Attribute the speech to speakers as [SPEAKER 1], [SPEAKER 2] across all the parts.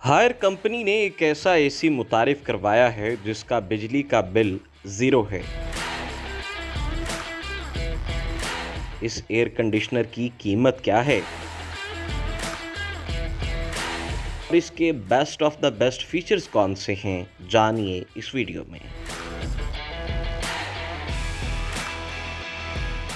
[SPEAKER 1] Higher company ने एक ऐसा एसी मुतारिफ करवाया है जिसका बिजली का बिल ज़ीरो है। इस एयर कंडीशनर की कीमत क्या है और इसके best of the best features कौन से हैं, जानिए इस वीडियो में।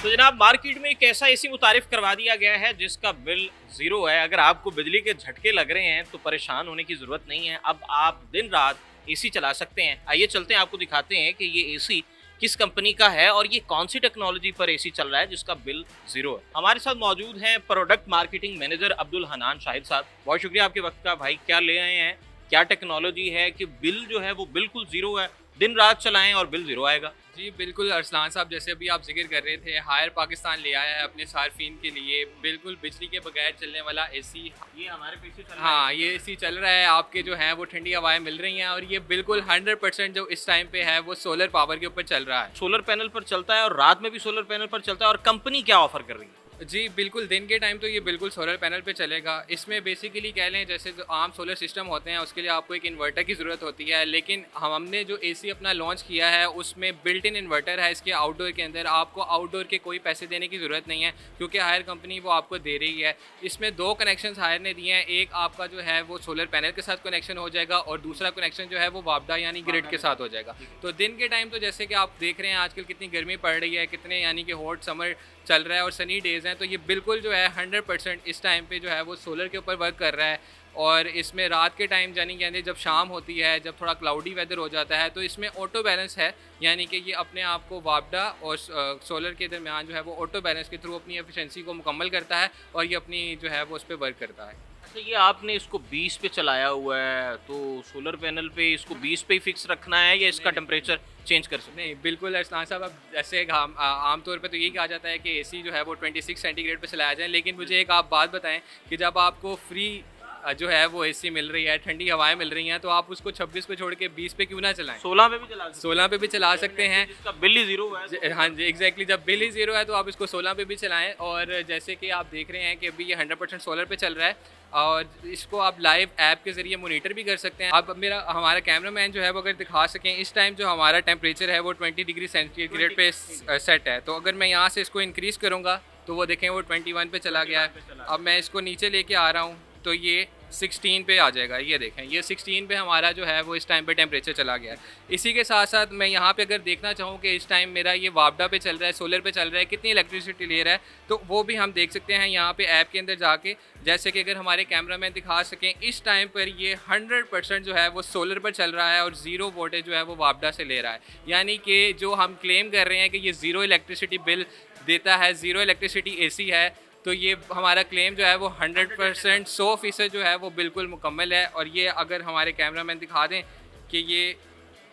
[SPEAKER 2] तो जनाब मार्केट में एक ऐसा एसी मुतारिफ करवा दिया गया है जिसका बिल ज़ीरो है। अगर आपको बिजली के झटके लग रहे हैं तो परेशान होने की ज़रूरत नहीं है। अब आप दिन रात एसी चला सकते हैं। आइए चलते हैं, आपको दिखाते हैं कि ये एसी किस कंपनी का है और ये कौन सी टेक्नोलॉजी पर एसी चल रहा है जिसका बिल ज़ीरो है। हमारे साथ मौजूद हैं product marketing manager Abdul Hanan Shahid साहब। बहुत शुक्रिया आपके वक्त का भाई। क्या ले आए हैं, क्या टेक्नोलॉजी है कि बिल जो है वो बिल्कुल ज़ीरो है, दिन रात चलाएं और बिल ज़ीरो आएगा।
[SPEAKER 3] जी बिल्कुल अरसलान साहब, जैसे अभी आप जिक्र कर रहे थे, हायर पाकिस्तान ले आया है अपने सार्फिन के लिए बिल्कुल बिजली के बगैर चलने वाला एसी।
[SPEAKER 2] ये हमारे पीछे चल रहा
[SPEAKER 3] हाँ,
[SPEAKER 2] है।
[SPEAKER 3] ये एसी चल रहा है, आपके जो हैं वो ठंडी हवाएं मिल रही हैं और ये बिल्कुल 100% जो इस टाइम पे है वो सोलर पावर के ऊपर चल रहा है।
[SPEAKER 2] सोलर पैनल पर चलता है और रात में भी सोलर पैनल पर चलता है। और कंपनी क्या ऑफर कर रही है?
[SPEAKER 3] जी बिल्कुल, दिन के टाइम तो ये बिल्कुल सोलर पैनल पे चलेगा। इसमें बेसिकली कह लें जैसे जो आम सोलर सिस्टम होते हैं उसके लिए आपको एक इन्वर्टर की ज़रूरत होती है, लेकिन हमने जो एसी अपना लॉन्च किया है उसमें बिल्ट इन इन्वर्टर है इसके आउटडोर के अंदर। आपको आउटडोर के कोई पैसे देने की ज़रूरत नहीं है क्योंकि हायर कंपनी वो आपको दे रही है। इसमें दो कनेक्शन हायर ने दिए हैं, एक आपका जो है वो सोलर पैनल के साथ कनेक्शन हो जाएगा और दूसरा कनेक्शन जो है वो वापडा यानी ग्रिड के साथ हो जाएगा। तो दिन के टाइम तो जैसे कि आप देख रहे हैं आजकल कितनी गर्मी पड़ रही है, कितने यानी कि हॉट समर चल रहा है और सनी डेज़ हैं, तो ये बिल्कुल जो है 100% इस टाइम पे जो है वो सोलर के ऊपर वर्क कर रहा है। और इसमें रात के टाइम यानी कि जब शाम होती है, जब थोड़ा क्लाउडी वेदर हो जाता है, तो इसमें ऑटो बैलेंस है, यानी कि ये अपने आप को वापडा और सोलर के दरमियान जो है वो ऑटो बैलेंस के थ्रू अपनी एफिशिएंसी को मुकम्मल करता है और ये अपनी जो है वो उस पर वर्क करता है।
[SPEAKER 2] अच्छा, ये आपने इसको 20 पे चलाया हुआ है, तो सोलर पैनल पे इसको 20 पे ही फिक्स रखना है या इसका टेम्परेचर चेंज कर सकते हैं?
[SPEAKER 3] नहीं बिल्कुल अरसलान साहब, अब जैसे आमतौर पे तो यही कहा जाता है कि एसी जो है वो 26 सेंटीग्रेड पे चलाया जाए, लेकिन मुझे एक आप बात बताएं कि जब आपको फ्री जो है वो एसी मिल रही है, ठंडी हवाएं मिल रही हैं, तो आप उसको 26 पे छोड़ के 20 पे क्यों ना चलाएं?
[SPEAKER 2] 16 पे भी चला सकते हैं।
[SPEAKER 3] 16 पे भी चला सकते हैं।
[SPEAKER 2] इसका बिल ही ज़ीरो हुआ है।
[SPEAKER 3] हाँ जी एग्जैक्टली, जब बिल ही ज़ीरो है तो आप इसको 16 पे भी चलाएं। और जैसे कि आप देख रहे हैं कि अभी ये 100% सोलर पे चल रहा है और इसको आप लाइव ऐप के ज़रिए मोनीटर भी कर सकते हैं। अब हमारा कैमरामैन जो है वो अगर दिखा सकें, इस टाइम जो हमारा टेम्परेचर है वो 20 डिग्री सेंटीग्रेड पे सेट है। तो अगर मैं यहाँ से इसको इंक्रीज़ करूँगा तो वो देखें वो 21 पे चला गया है। अब मैं इसको नीचे लेके आ रहा हूँ तो ये 16 पे आ जाएगा। ये देखें, ये 16 पे हमारा जो है वो इस टाइम पे टेम्परेचर चला गया है। इसी के साथ साथ मैं यहाँ पे अगर देखना चाहूँ कि इस टाइम मेरा ये वापडा पे चल रहा है, सोलर पे चल रहा है, कितनी इलेक्ट्रिसिटी ले रहा है, तो वो भी हम देख सकते हैं यहाँ पे ऐप के अंदर जाके। जैसे कि अगर हमारे कैमरामैन दिखा सकें, इस टाइम पर ये 100% जो है वो सोलर पर चल रहा है और ज़ीरो वोल्टेज जो है वो वापडा से ले रहा है। यानी कि जो हम क्लेम कर रहे हैं कि ये ज़ीरो इलेक्ट्रिसिटी बिल देता है, ज़ीरो इलेक्ट्रिसिटी एसी है, तो ये हमारा क्लेम जो है वो 100% 100% जो है वो बिल्कुल मुकम्मल है। और ये अगर हमारे कैमरामैन दिखा दें कि ये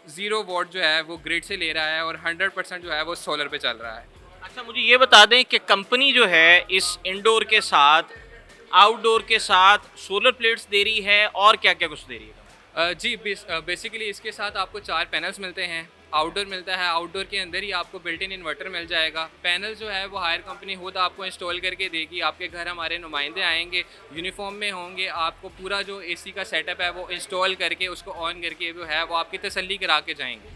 [SPEAKER 3] ज़ीरो वोल्ट जो है वो ग्रिड से ले रहा है और 100% जो है वो सोलर पे चल रहा है।
[SPEAKER 2] अच्छा, मुझे ये बता दें कि कंपनी जो है इस इंडोर के साथ, आउटडोर के साथ सोलर प्लेट्स दे रही है और क्या क्या कुछ दे रही है?
[SPEAKER 3] जी बेसिकली इसके साथ आपको 4 पैनल्स मिलते हैं। आउटडोर मिलता है, आउटडोर के अंदर ही आपको बिल्ट इन इन्वर्टर मिल जाएगा। पैनल जो है वो हायर कंपनी खुद आपको इंस्टॉल करके देगी। आपके घर हमारे नुमाइंदे आएंगे, यूनिफॉर्म में होंगे, आपको पूरा जो एसी का सेटअप है वो इंस्टॉल करके उसको ऑन करके जो है वो आपकी तसल्ली करा के जाएंगे।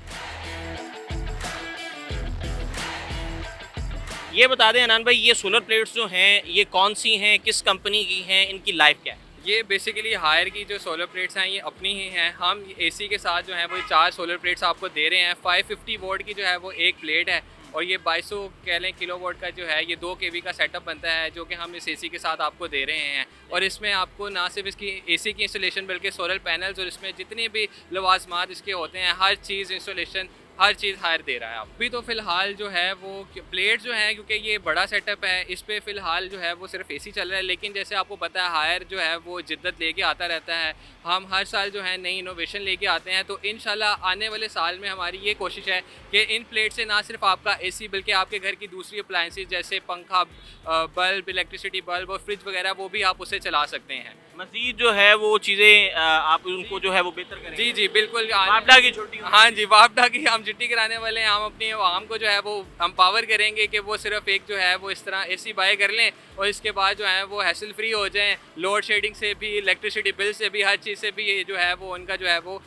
[SPEAKER 2] ये बता दें अनान भाई, ये सोलर प्लेट्स जो हैं ये कौन सी हैं, किस कंपनी की हैं, इनकी लाइफ क्या है?
[SPEAKER 3] ये बेसिकली हायर की जो सोलर प्लेट्स हैं ये अपनी ही हैं। हम एसी के साथ जो है वो 4 सोलर प्लेट्स आपको दे रहे हैं। 550 वोल्ट की जो है वो एक प्लेट है और ये 2200 कह लें किलो वोल्ट का जो है ये 2 kV का सेटअप बनता है, जो कि हम इस एसी के साथ आपको दे रहे हैं। और इसमें आपको ना सिर्फ इसकी एसी की इंस्टॉलेशन बल्कि सोलर पैनल्स और इसमें जितने भी लवाजमात इसके होते हैं हर चीज़ इंस्टॉलेशन हर चीज़ हायर दे रहा है। अभी तो फ़िलहाल जो है वो प्लेट जो है, क्योंकि ये बड़ा सेटअप है, इस पे फ़िलहाल जो है वो सिर्फ एसी चल रहा है। लेकिन जैसे आपको पता है हायर जो है वो जिद्दत लेके आता रहता है। हम हर साल जो है नई इनोवेशन लेके आते हैं, तो इंशाल्लाह आने वाले साल में हमारी ये कोशिश है कि इन प्लेट से ना सिर्फ आपका एसी बल्कि आपके घर की दूसरी अप्लाइंसेस जैसे पंखा, बल्ब, इलेक्ट्रिसिटी बल्ब और फ्रिज वगैरह वो भी आप उसे चला सकते हैं।
[SPEAKER 2] मज़ीद जो है वो चीज़ें आप उनको जो है वो बेहतर करें।
[SPEAKER 3] जी बिल्कुल,
[SPEAKER 2] वापडा की छोटी
[SPEAKER 3] हाँ जी वापडा की हम चिट्ठी कराने वाले हैं, हम अपनी आवाम को जो है वो एम्पावर करेंगे कि वो सिर्फ एक जो है वो इस तरह एसी बाय कर लें और इसके बाद जो है वो हैसल फ्री हो जाएं, लोड शेडिंग से भी, इलेक्ट्रिसिटी बिल से भी, हर चीज़ से भी ये जो है वो उनका जो है वो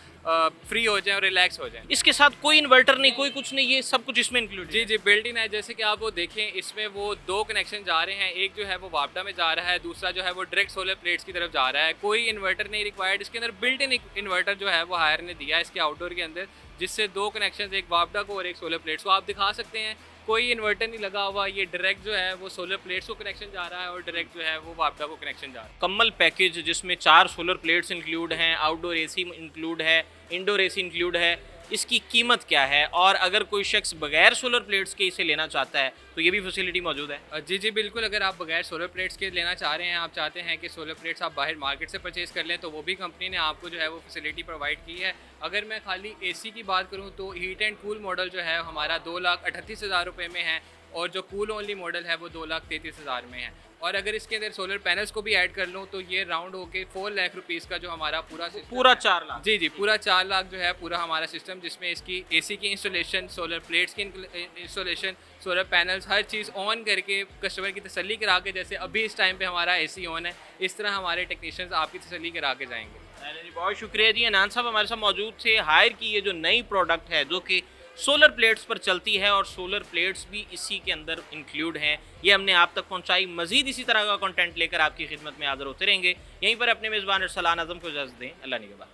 [SPEAKER 3] फ्री हो जाए और रिलैक्स हो जाए।
[SPEAKER 2] इसके साथ कोई इन्वर्टर नहीं, कोई कुछ नहीं, ये सब कुछ इसमें include
[SPEAKER 3] ji ji, built in है। जैसे कि आप वो देखें, इसमें वो 2 कनेक्शन जा रहे हैं, एक जो है वो वापडा में जा रहा है, दूसरा जो है वो डायरेक्ट सोलर प्लेट्स की तरफ जा रहा है। कोई इन्वर्टर नहीं रिक्वायर्ड, इसके अंदर बिल्ट इन इन्वर्टर जो है वो हायर ने दिया है इसके आउटडोर के अंदर, जिससे 2 कनेक्शन, एक वापडा को और एक सोलर प्लेट्स को आप दिखा सकते हैं। कोई इन्वर्टर नहीं लगा हुआ, ये डायरेक्ट जो है वो सोलर प्लेट्स को कनेक्शन जा रहा है और डायरेक्ट जो है वो वापडा को कनेक्शन जा रहा है।
[SPEAKER 2] कम्मल पैकेज जिसमें 4 सोलर प्लेट्स इंक्लूड हैं, आउटडोर एसी इंक्लूड है, इंडोर एसी इंक्लूड है, इसकी कीमत क्या है? और अगर कोई शख्स बगैर सोलर प्लेट्स के इसे लेना चाहता है तो ये भी फैसिलिटी मौजूद है?
[SPEAKER 3] जी जी बिल्कुल, अगर आप बगैर सोलर प्लेट्स के लेना चाह रहे हैं, आप चाहते हैं कि सोलर प्लेट्स आप बाहर मार्केट से परचेज़ कर लें, तो वो भी कंपनी ने आपको जो है वो फैसिलिटी प्रोवाइड की है। अगर मैं खाली एसी की बात करूं तो हीट एंड कूल मॉडल जो है हमारा 2,38,000 रुपये में है और जो कूल ओनली मॉडल है वो 2,33,000 में है। और अगर इसके अंदर सोलर पैनल्स को भी ऐड कर लूँ तो ये राउंड होके 4 लाख रुपीज़ का जो हमारा पूरा
[SPEAKER 2] पूरा 4 लाख?
[SPEAKER 3] जी जी, पूरा 4 लाख जो है पूरा हमारा सिस्टम, जिसमें इसकी एसी की इंस्टॉलेशन, सोलर प्लेट्स की installation, solar panels, her cheese on करके कस्टमर की तसल्ली करा के, जैसे अभी इस टाइम पे हमारा एसी ऑन है, इस तरह हमारे टेक्नीशियंस आपकी तसल्ली करा के जाएंगे।
[SPEAKER 2] बहुत शुक्रिया जी। अनान साहब हमारे साथ मौजूद थे। हायर की ये जो नई प्रोडक्ट है जो कि सोलर प्लेट्स पर चलती है और सोलर प्लेट्स भी इसी के अंदर इंक्लूड हैं, ये हमने आप तक पहुंचाई। मजीद इसी तरह का कंटेंट लेकर आपकी खिदमत में हाजिर होते रहेंगे। यहीं पर अपने मेज़बान अरसलान आज़म को इजाज़त दें। अल्लाह निगहबान।